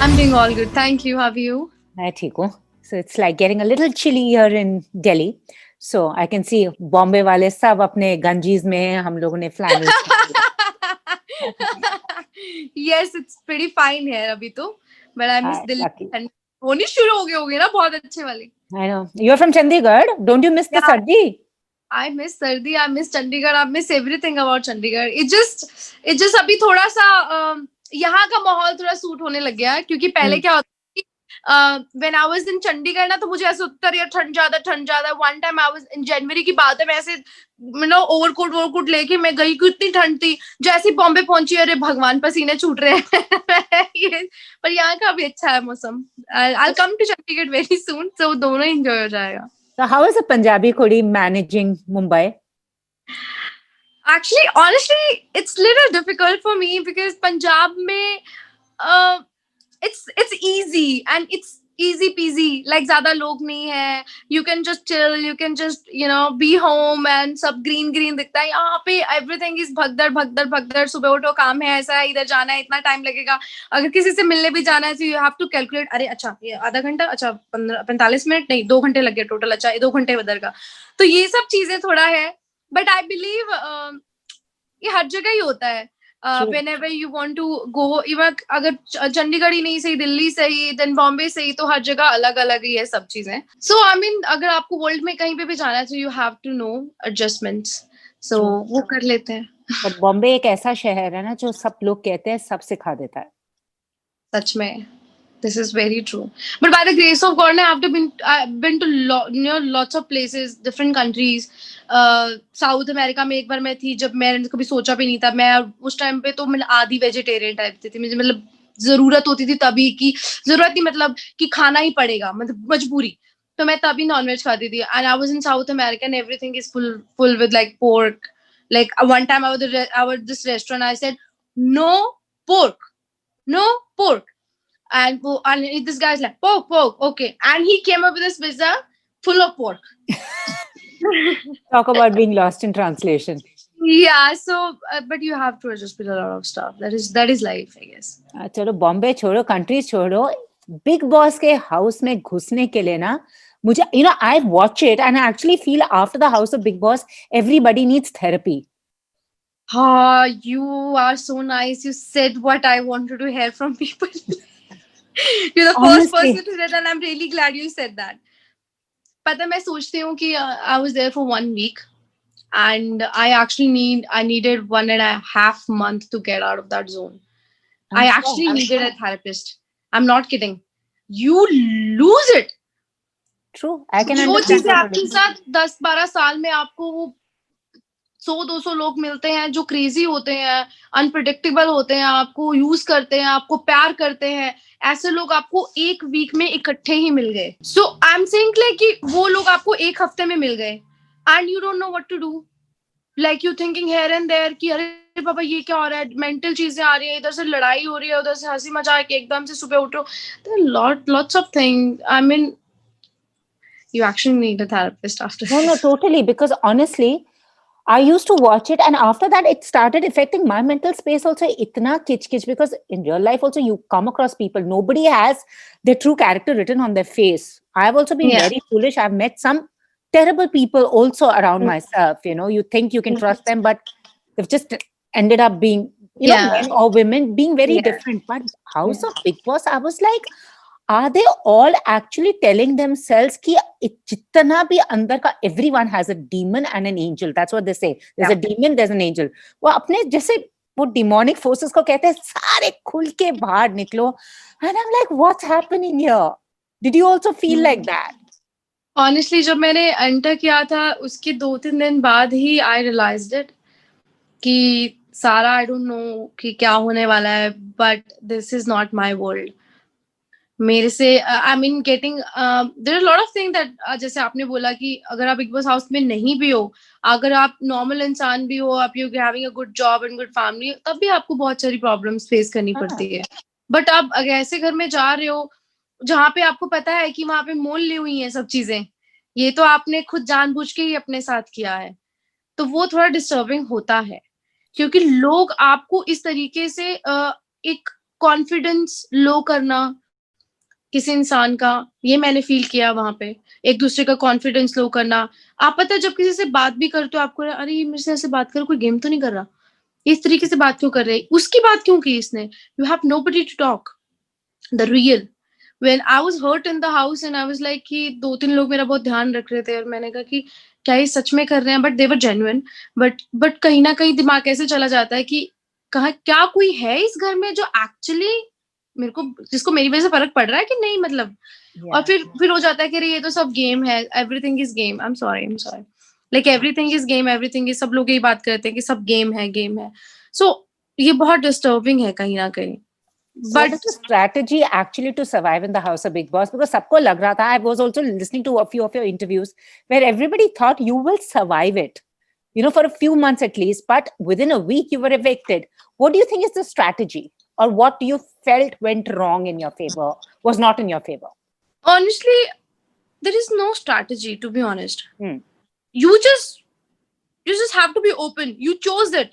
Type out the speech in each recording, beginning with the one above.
I'm doing all good. Thank you. How are you? मैं ठीक हूँ. So it's like getting a little chilly here in Delhi. So I can see Bombay वाले सब अपने गंजीज में हैं, हम लोगों ने flannel. Yes, it's pretty fine here अभी तो. But I miss Delhi. Lucky. ठंड होनी शुरू हो गई होगी ना बहुत अच्छे वाली. I know. You're from Chandigarh. Don't you miss the Yeah, sardi? I miss सर्दी. I miss Chandigarh. I miss everything about Chandigarh. It just अभी थोड़ा सा यहाँ का माहौल थोड़ा सूट होने लग गया है क्योंकि पहले क्या होता when I was in Chandigarh ना तो मुझे ऐसा होता था ठंड ज्यादा. One time I was in जनवरी की बात है, मैं ऐसे ओवरकोट लेके मैं गई, कितनी ठंड थी. जैसे बॉम्बे पहुंची, अरे भगवान पसीने छूट रहे हैं. पर यहाँ का भी अच्छा है मौसम. I'll come to Chandigarh very soon, so दोनों एंजॉय हो जाएगा. So how is a Punjabi Khodi managing Mumbai? Actually, honestly, it's little difficult for me because Punjab में uh, it's easy and it's easy peasy. Like ज़्यादा लोग नहीं है. You can just chill. You can just be home and सब green green दिखता है. यहाँ पे everything is भगदड़ भगदड़ भगदड़. सुबह उठो, काम है, ऐसा है, इधर जाना है, इतना टाइम लगेगा. अगर किसी से मिलने भी जाना है तो you have to calculate. अरे अच्छा ये आधा घंटा, अच्छा 45 मिनट नहीं, 2 घंटे लग गए टोटल. अच्छा ये 2 घंटे उधर का. तो ये सब चीजें थोड़ा है. बट आई बिलीव ये हर जगह ही होता है. whenever you want to go, even अगर चंडीगढ़ ही नहीं सही, दिल्ली सही, देन बॉम्बे सही, तो हर जगह अलग अलग ही है सब चीजें. सो आई मीन अगर आपको वर्ल्ड में कहीं पे भी जाना है तो you have to know adjustments. So वो कर लेते हैं. But बॉम्बे एक ऐसा शहर है ना जो सब लोग कहते हैं सब सिखा देता है. सच में. This is very true. But by the grace of God, I've been to lots of places, different countries. South America में एक बार मैं थी जब मैंने कभी सोचा भी नहीं था. मैं उस टाइम पे तो मैं आधी वेजिटेरियन टाइप थी. मुझे मतलब जरूरत होती थी तभी की जरूरत नहीं, मतलब कि खाना ही पड़ेगा, मतलब मजबूरी. तो मैं तभी नॉनवेज खाती थी. And I was in south America and everything is full with like pork. Like one time I was this restaurant, I said no pork, no pork. And this guy's like pork, okay, and he came up with this pizza full of pork. Talk about being lost in translation. Yeah, so but you have to adjust with a lot of stuff. That is life, I guess. चलो बॉम्बे छोड़ो, country छोड़ो, big boss के house में घुसने के लिए ना मुझे I watch it and I actually feel after the house of Big Boss everybody needs therapy. You are so nice. You said what I wanted to hear from people. You're the first person to say that, and I'm really glad you said that. पता मैं सोचती हूँ कि I was there for 1 week and I needed 1.5 months to get out of that zone. I actually needed a therapist. I'm not kidding. You lose it. True. I can जो understand. चीजें आपके साथ 10-12 साल में आपको वो 100-200 लोग मिलते हैं जो क्रेजी होते हैं, अनप्रिडिक्टेबल होते हैं, आपको यूज करते हैं, आपको प्यार करते हैं, ऐसे लोग आपको 1 वीक में इकट्ठे ही मिल गए. So I am saying like कि वो लोग आपको 1 हफ्ते में मिल गए and you don't know what to do. Like you thinking here and there कि अरे बाबा ये क्या हो रहा है, मेंटल चीजें आ रही है, इधर से लड़ाई हो रही है, उधर से हंसी मजाक, एकदम से सुबह उठो. Lots of thing. I mean you actually need a therapist after this. No, totally, because honestly I used to watch it and after that it started affecting my mental space also. Itna kich because in real life also you come across people, nobody has their true character written on their face. I've also been very foolish. I've met some terrible people also around myself. You think you can trust them, but they've just ended up being men or women being very different. But House of Big Boss, I was like, are they all actually telling themselves कि जितना भी अंदर का everyone has a demon and an angel. That's what they say. There's a demon, there's an angel. वो अपने जैसे वो demonic forces को कहते हैं सारे खुल के बाहर निकलो. And I'm like, what's happening here? Did you also feel like that? Honestly, जब मैंने एंटर किया था उसके 2-3 दिन बाद ही I realized it कि सारा I don't know कि क्या होने वाला है, but this is not my world. मेरे से I mean getting there are lot of thing that जैसे आपने बोला कि अगर आप बिग बॉस हाउस में नहीं भी हो, अगर आप नॉर्मल इंसान भी हो, आप you having a good job and good family, तब भी आपको बहुत सारी प्रॉब्लम्स फेस करनी पड़ती है. बट आप अगर ऐसे घर में जा रहे हो जहाँ पे आपको पता है कि वहां पे मोल ली हुई है सब चीजें, ये तो आपने खुद जानबूझ के ही अपने साथ किया है, तो वो थोड़ा डिस्टर्बिंग होता है क्योंकि लोग आपको इस तरीके से एक कॉन्फिडेंस लो करना किसी इंसान का, ये मैंने फील किया वहां पे। एक दूसरे का कॉन्फिडेंस लो करना। आप पता है जब किसी से बात भी करते हो आपको अरे ये मेरे से ऐसे बात कर, कोई गेम तो नहीं कर रहा, इस तरीके से बात क्यों कर रहे हैं, उसकी बात क्यों की इसने, you have nobody to talk the real. When I was hurt in the house and I was like कि दो तीन लोग मेरा बहुत ध्यान रख रहे थे और मैंने कहा कि क्या ये सच में कर रहे हैं, but they were genuine. But कहीं ना कहीं दिमाग ऐसे चला जाता है कि कहा क्या कोई है इस घर में जो एक्चुअली मेरे को, जिसको मेरी वजह से फर्क पड़ रहा है कि नहीं, मतलब। और फिर हो जाता है कि अरे ये तो सब गेम है, everything is game. I am sorry like everything is game, everything is, सब लोग यही बात करते हैं कि सब गेम है, गेम है। सो ये बहुत डिस्टर्बिंग है कहीं ना कहीं। So what is the strategy actually to survive in the house of Big Boss? Because सबको लग रहा था, I was also listening to a few of your interviews where everybody thought you will survive it, you know, for a few months at least, but within a week you were evicted. What do you think is the strategy, or what do you felt went wrong in your favor, was not in your favor? Honestly, there is no strategy, to be honest. You just have to be open. You chose it.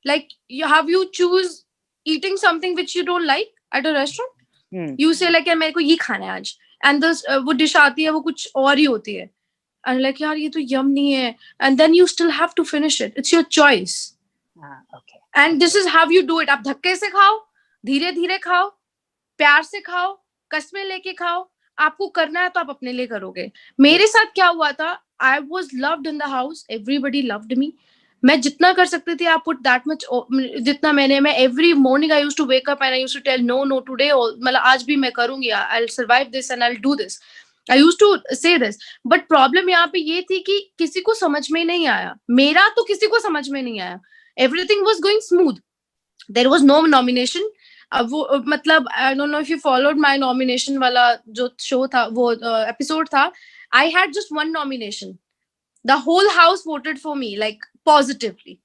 Like you choose eating something which you don't like at a restaurant. You say like यार मेरे को ये खाना है आज, and वो dish आती है वो कुछ और ही होती है, and like यार ये तो यम नहीं है, and then you still have to finish it. It's your choice. Okay. And this is how you do it. आप धक्के से खाओ, धीरे धीरे खाओ, प्यार से खाओ, कस्में लेके खाओ, आपको करना है तो आप अपने लिए करोगे। मेरे साथ क्या हुआ था, I was loved in the house, everybody loved me. मैं जितना कर सकती थी, I put that much, जितना मैं every morning I used to wake up and I used to tell no today, मतलब आज भी मैं करूंगी, I'll survive this and I'll do this. I used to say this. But problem यहाँ पे ये थी कि किसी को समझ में नहीं आया, मेरा तो किसी को समझ में नहीं आया। Everything was going smooth. There was no nomination. अब वो मतलब I don't know if you followed my nomination वाला जो शो था, वो एपिसोड था, I had just one nomination. The whole house voted for me like positively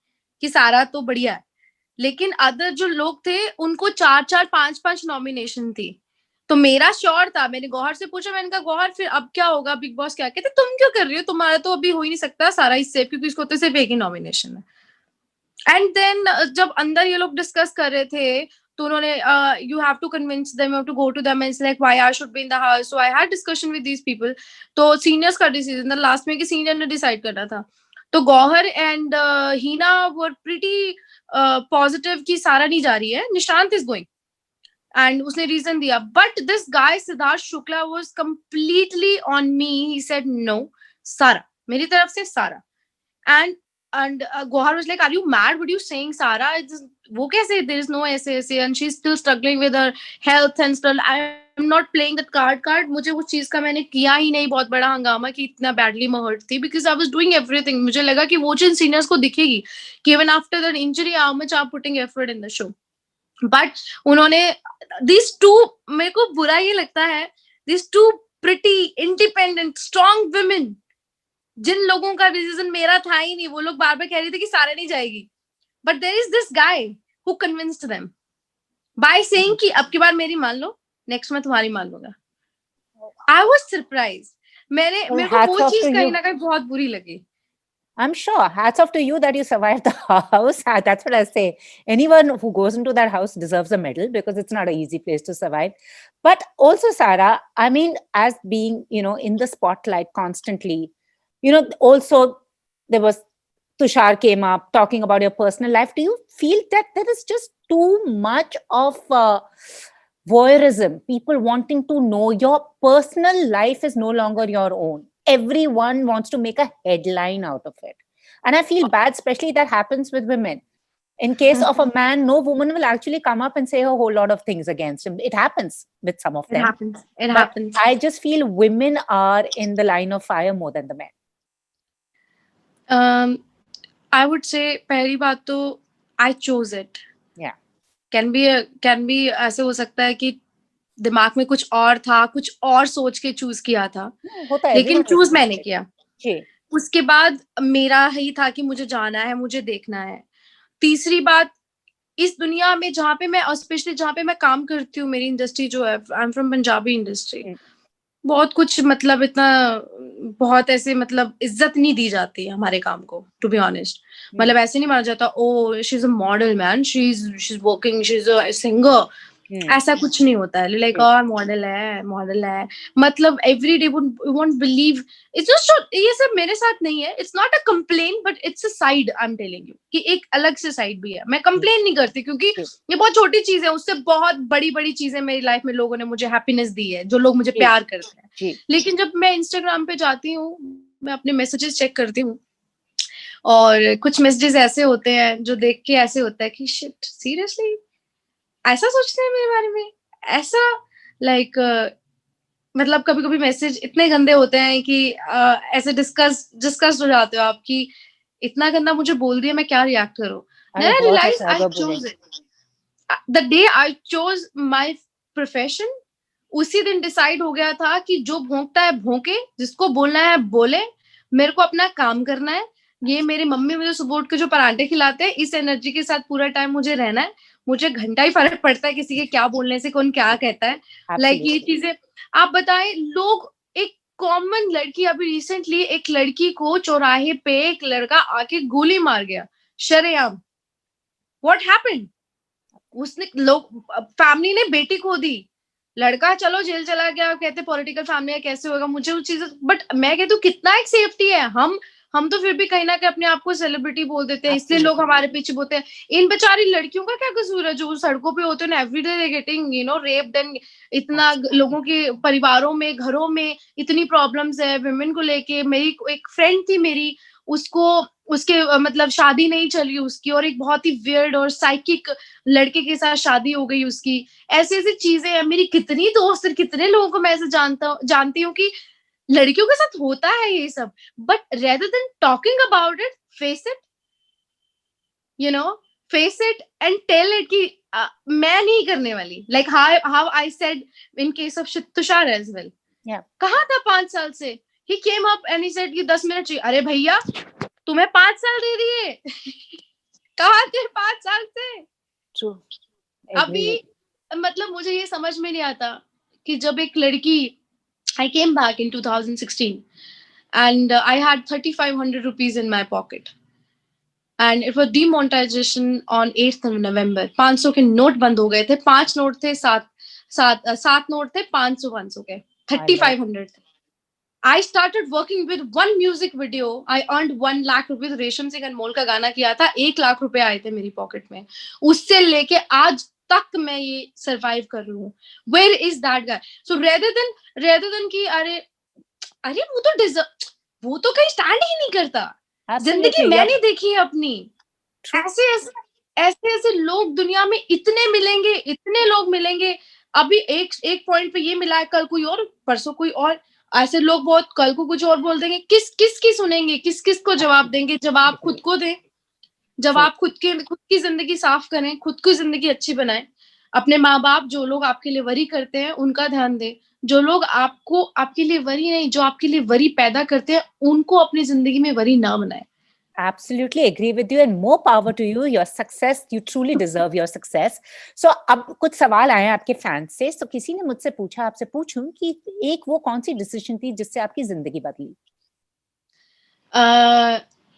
कि सारा तो बढ़िया है, लेकिन अदर जो लोग थे उनको 4-4 5-5 नॉमिनेशन थी। तो मेरा श्योर था, मैंने गौहर से पूछा, मैंने कहा गौहर फिर अब क्या होगा, बिग बॉस क्या कहते, तुम क्यों कर रही हो, तुम्हारा तो अभी हो ही नहीं सकता सारा इससे, क्योंकि इसको तो सिर्फ एक ही नॉमिनेशन है। एंड देन जब अंदर ये लोग डिस्कस कर रहे थे तो उन्होंने you have to convince them, you have to go to them and say like why I should be in the house. So I had discussion with these people. तो सीनियर्स का डिसीजन था last में कि senior ने decide करना था। तो Gauahar and Hina were pretty positive कि सारा नहीं जा रही है, निशांत इज गोइंग, एंड उसने रीजन दिया। But this guy Siddharth Shukla was completely on me, he said no सारा, मेरी तरफ से सारा। And Gohar was like, are you mad? What are you saying, Sara? वो कैसे? There is no ऐसे, and she's still struggling with her health and stuff. I'm not playing that card. मुझे उस चीज का मैंने किया ही नहीं बहुत बड़ा हंगामा कि इतना badly मैं hurt थी, because I was doing everything. मुझे लगा कि वो चीज seniors को दिखेगी कि even after that injury, how much I'm putting effort in the show. But उन्होंने these two, मेरे को बुरा ये लगता है, these two pretty independent strong women, जिन लोगों का डिसीजन मेरा था ही नहीं, वो लोग बार बार कह रहे थे कि सारे नहीं जाएगी, but there is this guy who convinced them by saying कि अब की बार मेरी मान लो, नेक्स्ट मैं तुम्हारी मान लूंगा। I was surprised. मेरे को वो चीज कहीं ना कहीं बहुत बुरी लगी। I'm sure. Hats off to you that you survived the house. That's what I say. Anyone who goes into that house deserves a medal, because it's not an easy place to survive. But also, Sara, I mean, as being, in the spotlight constantly, also there was Tushar came up talking about your personal life. Do you feel that there is just too much of voyeurism, people wanting to know your personal life is no longer your own? Everyone wants to make a headline out of it. And I feel bad, especially that happens with women. In case of a man, no woman will actually come up and say a whole lot of things against him. It happens with some of them. It happens. I just feel women are in the line of fire more than the men. I would say पहली बात तो I chose it. Yeah. Can be ऐसे हो सकता है कि दिमाग में कुछ और था, कुछ और सोच के चूज किया था, लेकिन चूज मैंने किया। उसके बाद मेरा ही था कि मुझे जाना है, मुझे देखना है। तीसरी बात, इस दुनिया में जहाँ पे मैं, स्पेशली जहाँ पे मैं काम करती हूँ, मेरी इंडस्ट्री जो है, I am from Punjabi industry, बहुत कुछ मतलब इतना बहुत ऐसे मतलब इज्जत नहीं दी जाती हमारे काम को, टू बी ऑनेस्ट। मतलब ऐसे नहीं माना जाता, oh she is a model man, she is working, she is a singer, ऐसा कुछ नहीं होता है, लाइक और मॉडल है, मतलब every day won't believe, it's just, ये सब मेरे साथ नहीं है, it's not a complain but it's a side, I am telling you कि एक अलग से साइड भी है। मैं कंप्लेन नहीं करती क्योंकि ये बहुत छोटी चीज है, उससे बहुत बड़ी बड़ी चीजें मेरी लाइफ में लोगों ने मुझे हैप्पीनेस दी है, जो लोग मुझे प्यार करते हैं। लेकिन जब मैं इंस्टाग्राम पे जाती हूँ, मैं अपने मैसेजेस चेक करती हूँ और कुछ मैसेजेस ऐसे होते हैं जो देख के ऐसे होता है कि शिट, सीरियसली ऐसा सोचते हैं मेरे बारे में, ऐसा, लाइक मतलब कभी कभी मैसेज इतने गंदे होते हैं कि ऐसे डिस्कस हो जाते हो आप कि इतना गंदा मुझे बोल दिया, मैं क्या रिएक्ट करूं। Then I realise I chose it, the day I chose my profession, उसी दिन डिसाइड हो गया था कि जो भौंकता है भौंके, जिसको बोलना है बोले, मेरे को अपना काम करना है। ये मेरी मम्मी मुझे सुबह उठ के जो परांठे खिलाते हैं, इस एनर्जी के साथ पूरा टाइम मुझे रहना है। मुझे घंटा ही फर्क पड़ता है किसी के क्या बोलने से, कौन क्या कहता है, लाइक ये चीजें। आप बताएं, लोग, एक कॉमन लड़की, अभी रिसेंटली एक लड़की को चौराहे पे एक लड़का आके गोली मार गया शरेआम। What happened? उसने, लोग, फैमिली ने बेटी खो दी, लड़का चलो जेल चला गया, कहते पॉलिटिकल फैमिली है, कैसे होगा, मुझे उस चीज, बट मैं कहती हूँ कितना एक सेफ्टी है। हम तो फिर भी कहीं ना कहीं अपने आप को सेलिब्रिटी बोल देते हैं, इसलिए लोग हमारे पीछे बोलते हैं। इन बेचारी लड़कियों का क्या कसूर है जो सड़कों पे होते हैं, everyday they getting raped, and इतना लोगों के परिवारों में, घरों में इतनी प्रॉब्लम्स है विमेन को लेके। मेरी एक फ्रेंड थी मेरी, उसको, उसके मतलब शादी नहीं चली उसकी, और एक बहुत ही वियर्ड और साइकिक लड़के के साथ शादी हो गई उसकी। ऐसी ऐसी चीजें हैं। मेरी कितनी दोस्त, कितने लोगों को मैं ऐसे जानती हूँ कि लड़कियों के साथ होता है ये सब, but rather than talking about it, face it, you know face it and tell it कि मैं नहीं करने वाली, like how I said in case of Tushar as well. कहा था 5 साल से, he came up and he said कि 10 मिनट चाहिए। अरे भैया, तुम्हें 5 साल दे दिए कहा थे 5 साल से? True. अभी मतलब मुझे ये समझ में नहीं आता कि जब एक लड़की, I came back in 2016 and I had 3,500 rupees in my pocket and it was demonetization on 8th of November. 500 के नोट बंद हो गए थे, 5 नोट थे, सात नोट थे, 500 के, 3,500 थे। I started working with one music video. I earned 1 lakh rupees. रेशम सिंह अनमोल का गाना किया था, 1 लाख रुपए आए थे मेरी पॉकेट में। उससे लेके आज तक मैं ये सरवाइव कर रही हूँ। Where is that guy? So rather than कि अरे वो तो कहीं स्टैंड ही नहीं करता। जिंदगी मैंने देखी है अपनी। ऐसे लोग दुनिया में इतने मिलेंगे, इतने लोग मिलेंगे। अभी एक पॉइंट पे ये मिला है, कल कोई और, परसों कोई और। ऐसे लोग बहुत, कल को कुछ और बोल देंगे। किस की सुनेंगे, किस को जवाब देंगे? जवाब खुद को दें, जब आप खुद की जिंदगी साफ करें, खुद की जिंदगी अच्छी बनाएं। अपने माँ बाप, जो लोग आपके लिए वरी करते हैं, उनका ध्यान दें। जो लोग आपके लिए वरी नहीं, जो आपके लिए वरी पैदा करते हैं, उनको अपनी जिंदगी में वरी ना बनाएं। Absolutely agree with you and more power to you. Your success, you truly deserve your success. So अब कुछ सवाल आए हैं आपके फैंस से। तो किसी ने मुझसे पूछा, आपसे पूछूं कि एक वो कौन सी डिसीजन थी जिससे आपकी जिंदगी बदली?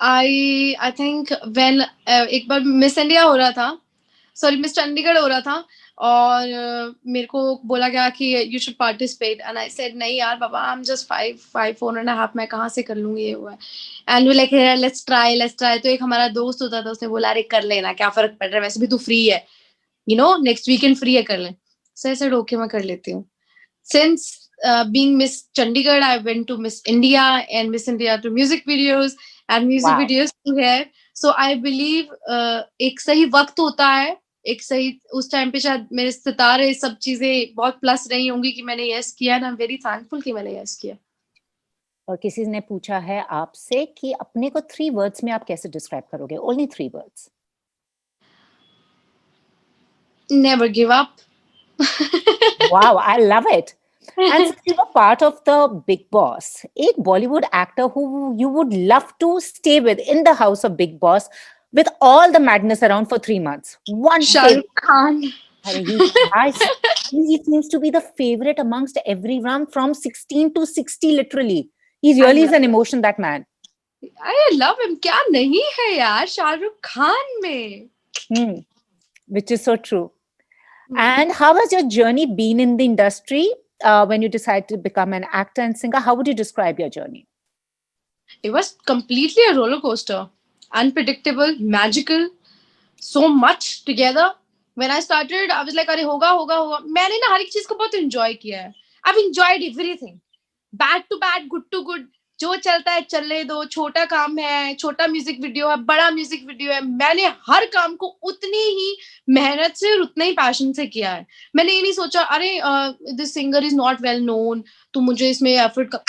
I think when एक बार मिस इंडिया हो रहा था, सॉरी मिस चंडीगढ़ हो रहा था, और मेरे को बोला गया कि you should participate and I said नहीं यार बाबा, आई एम जस्ट 4.5, मैं कहाँ से कर लूंगी ये हुआ। And we like let's try. तो एक हमारा दोस्त होता था, उसने बोला अरे कर लेना, क्या फर्क पड़ रहा है, वैसे भी तू फ्री है, नेक्स्ट वीकेंड फ्री है, कर ले। सो आई सेड ओके, मैं कर लेती हूँ। Since being Miss Chandigarh, I went to Miss India and Miss India to music videos and music videos to hair. So I believe एक सही वक्त होता है, एक सही उस टाइम पे शायद मेरे सितारे सब चीजें बहुत प्लस रही होंगी कि मैंने यस किया, and I am very thankful कि मैंने यस किया। और किसी ने पूछा है आपसे कि अपने को 3 वर्ड्स में आप कैसे डिस्क्राइब करोगे? Only 3 words. Never give up. Wow, I love it. And since you were part of the Big Boss, एक Bollywood actor who you would love to stay with in the house of Big Boss with all the madness around for 3 months. One Shah Rukh Khan. He seems to be the favorite amongst everyone from 16 to 60 literally. He really is an emotion, that man. I love him. क्या नहीं है यार शाहरुख खान में? Which is so true. And how has your journey been in the industry when you decided to become an actor and singer? How would you describe your journey? It was completely a roller coaster, unpredictable, magical, so much together. When I started, I was like, अरे होगा होगा होगा. मैंने ना हर एक चीज को बहुत enjoy किया है. I've enjoyed everything. Bad to bad, good to good. जो चलता है चलने दो. छोटा काम है, छोटा म्यूजिक वीडियो है, बड़ा म्यूजिक वीडियो है. मैंने हर काम को उतनी ही मेहनत से और उतने ही पैशन से किया है. मैंने ये नहीं सोचा अरे this singer is not well known तो मुझे इसमें एफर्ट कर.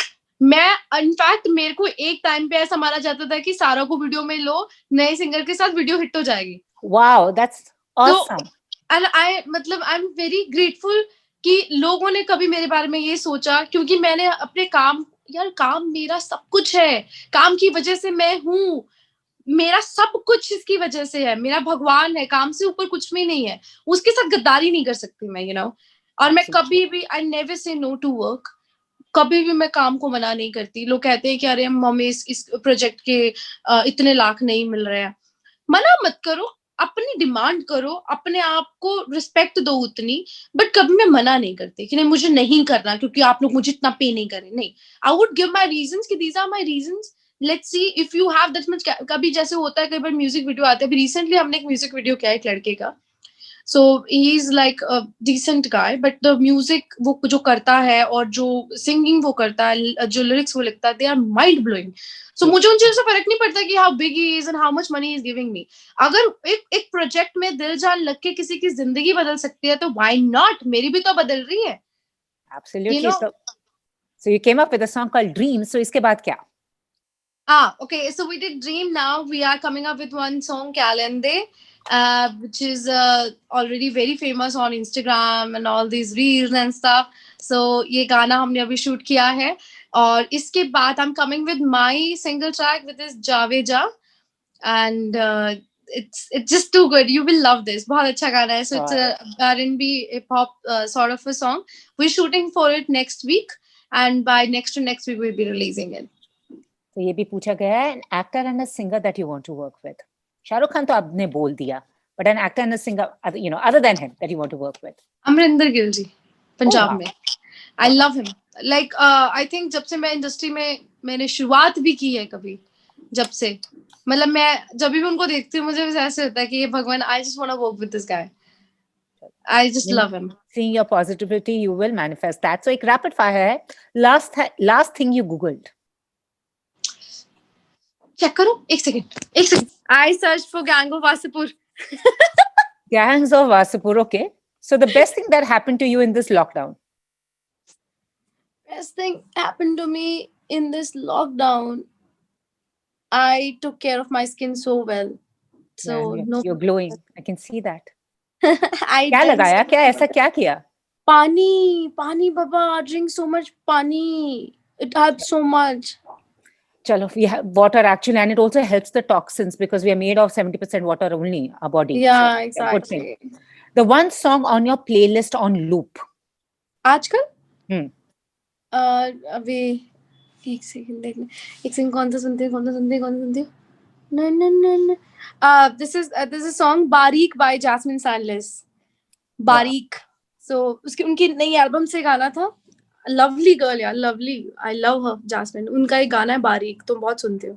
मैं इनफैक्ट मेरे को एक टाइम पे ऐसा माना जाता था कि सारा को वीडियो में लो, नए सिंगर के साथ वीडियो हिट हो जाएगी. Wow, that's awesome. And I मतलब आई एम वेरी ग्रेटफुल कि लोगों ने कभी मेरे बारे में ये सोचा, क्योंकि मैंने अपने काम, यार काम मेरा सब कुछ है. काम की वजह से मैं हूँ. मेरा सब कुछ इसकी वजह से है. मेरा भगवान है. काम से ऊपर कुछ भी नहीं है. उसके साथ गद्दारी नहीं कर सकती मैं, और मैं कभी भी I never say no to work. कभी भी मैं काम को मना नहीं करती. लोग कहते हैं कि अरे हमें इस प्रोजेक्ट के इतने लाख नहीं मिल रहे हैं. मना मत करो, अपनी डिमांड करो, अपने आप को रिस्पेक्ट दो उतनी. बट कभी मैं मना नहीं करती कि नहीं मुझे नहीं करना क्योंकि आप लोग मुझे इतना पे नहीं करें. नहीं, I would give my reasons कि these are my reasons. Let's see if you have that much. कभी जैसे होता है कई बार म्यूजिक वीडियो आते हैं. रिसेंटली हमने एक म्यूजिक वीडियो किया एक लड़के का. So he is like a decent guy, but the music वो जो करता है और जो सिंगिंग वो करता है, जो लिरिक्स वो लिखता है, दे आर माइंड ब्लोइंग. सो मुझे उन चीजों से फर्क नहीं पड़ता कि how big he is and how much money is giving me. अगर एक प्रोजेक्ट में दिल जान लग के किसी की जिंदगी बदल सकती है तो व्हाई नॉट. मेरी भी तो बदल रही है. Absolutely. So you came up with a song called Dream. So इसके बाद क्या? Okay. So we did Dream. Now we are coming up with one song, Kalende, which is already very famous on Instagram and all these reels and stuff. So ये गाना हमने अभी shoot किया है. और इसके बाद I'm coming with my single track with this Jawe Ja, and it's just too good. You will love this. बहुत अच्छा गाना है. So it's a R&B hip hop sort of a song. We're shooting for it next week, and by next to next week we'll be releasing it. तो ये भी पूछा गया है, an actor and a singer that you want to work with. Shahrukh Khan तो आपने बोल दिया, but an actor and a singer, other than him that you want to work with. Amarinder Gill जी, पंजाब में. I love him. Like I think जब से मैं industry में मैंने शुरुआत भी की है कभी, जब से मतलब मैं जब भी उनको देखती हूँ मुझे ऐसे होता है कि ये भगवान, I just want to work with this guy. I just love him. Seeing your positivity, you will manifest that. So एक rapid fire है. Last thing you googled. Check करो. एक second. I searched for Gang of Wasseypur. Gangs of Wasseypur. Okay. So the best thing that happened to you in this lockdown? Best thing happened to me in this lockdown. I took care of my skin so well. So yeah, you're glowing. I can see that. क्या लगाया? क्या ऐसा क्या किया? पानी बाबा. Drink so much पानी. It helps so much. Chalo, we have water actually, and it also helps the toxins because we are made of 70% water only, our body. Yeah, so, exactly. The one song on your playlist on loop. आजकल? अभी एक second देखना. एक second. कौन सा सुनते हो? No. This is song बारीक by Jasmine Sandless. बारीक. So उसकी उनकी नई एल्बम से गाना था. लवली गर्ल यार, lovely. I love her, Jasmine. उनका एक गाना है बारीक, तुम बहुत सुनते हो.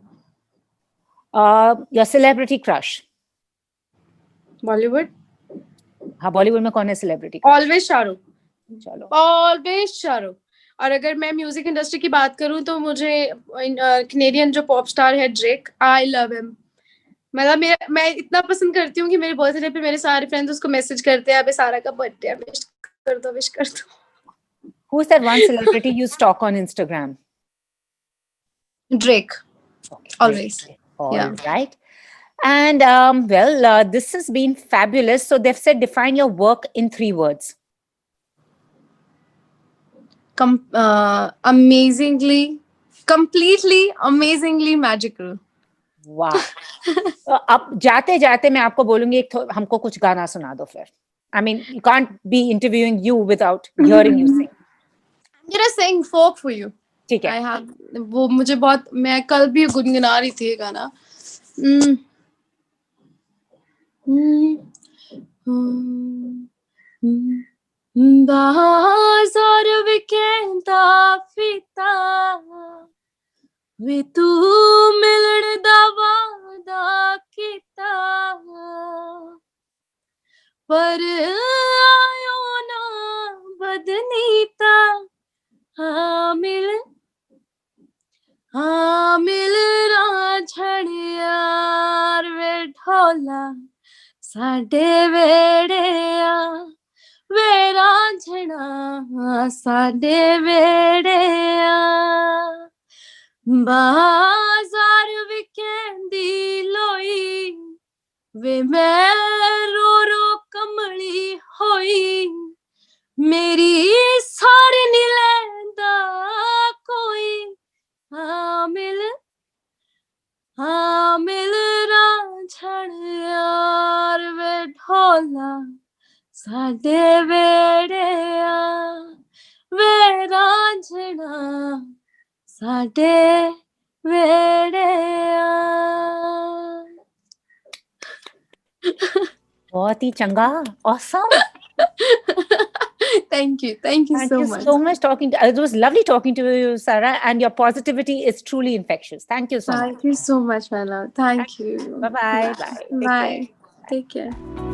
Your celebrity crush? बॉलीवुड. हाँ, बॉलीवुड में कौन है सेलिब्रिटी? ऑलवेज शाहरुख. चलो, ऑलवेज शाहरुख. और अगर मैं म्यूजिक इंडस्ट्री की बात करूं तो मुझे कैनेडियन जो पॉप स्टार है ड्रेक, आई लव हिम. मतलब मैं इतना पसंद करती हूँ कि मेरे बर्थडे पे मेरे सारे फ्रेंड्स उसको मैसेज करते हैं, अबे सारा का बर्थडे है, विश कर दो. Who's that one celebrity you stalk on Instagram? Drake. Okay, always. All right. And this has been fabulous. So they've said define your work in 3 words. Amazingly, completely amazingly magical. Wow. अब जाते जाते मैं आपको बोलूंगी हमको कुछ गाना सुना दो फिर. I mean, you can't be interviewing you without hearing you sing. I'm gonna sing folk for you. ठीक है. I have वो मुझे बहुत, मैं कल भी गुनगुना रही थी ये गाना. ਬਾਜ਼ਾਰ ਵਿਕੇਂਦਾ ਫੀਤਾ ਵੇ ਤੂੰ ਮਿਲਣ ਦਾ ਵਾਦਾ ਕੀਤਾ ਪਰ ਆਇਓ ਨਾ ਬਦਨੀਤਾ ਹਾਂ ਮਿਲ ਰਾਂਝਣਿਆਰ ਵੇ ਢੋਲਾ ਸਾਡੇ ਵੇੜਿਆ ਵੇ ਰਾਂਝਣਾ ਸਾਡੇ ਵੇੜਿਆ ਬਾਜ਼ਾਰ ਵਿਕੇਂਦੀ ਲੋਈ ਵੇ ਮੈਂ ਰੋ ਰੋ ਕਮਲੀ ਹੋਈ ਮੇਰੀ ਸਾਰ ਨੀ ਲੈਂਦਾ ਕੋਈ ਹਾਂ ਮਿਲ ਰਾਂਝਣ ਯਾਰ ਵੇ ਢੋਲਾ ਸਾਡੇ ਵੇੜਿਆ ਵੇ ਰਾਂਝਣਾ ਸਾਡੇ ਵੇੜਿਆ ਬਹੁਤ ਹੀ ਚੰਗਾ, awesome. Thank you Thank so you much. so much talking. It was lovely talking to you, Sarah, and your positivity is truly infectious. Thank you so much. Thank you so much, my love. Thank you. Bye-bye. Bye. Take care. Bye. Take care.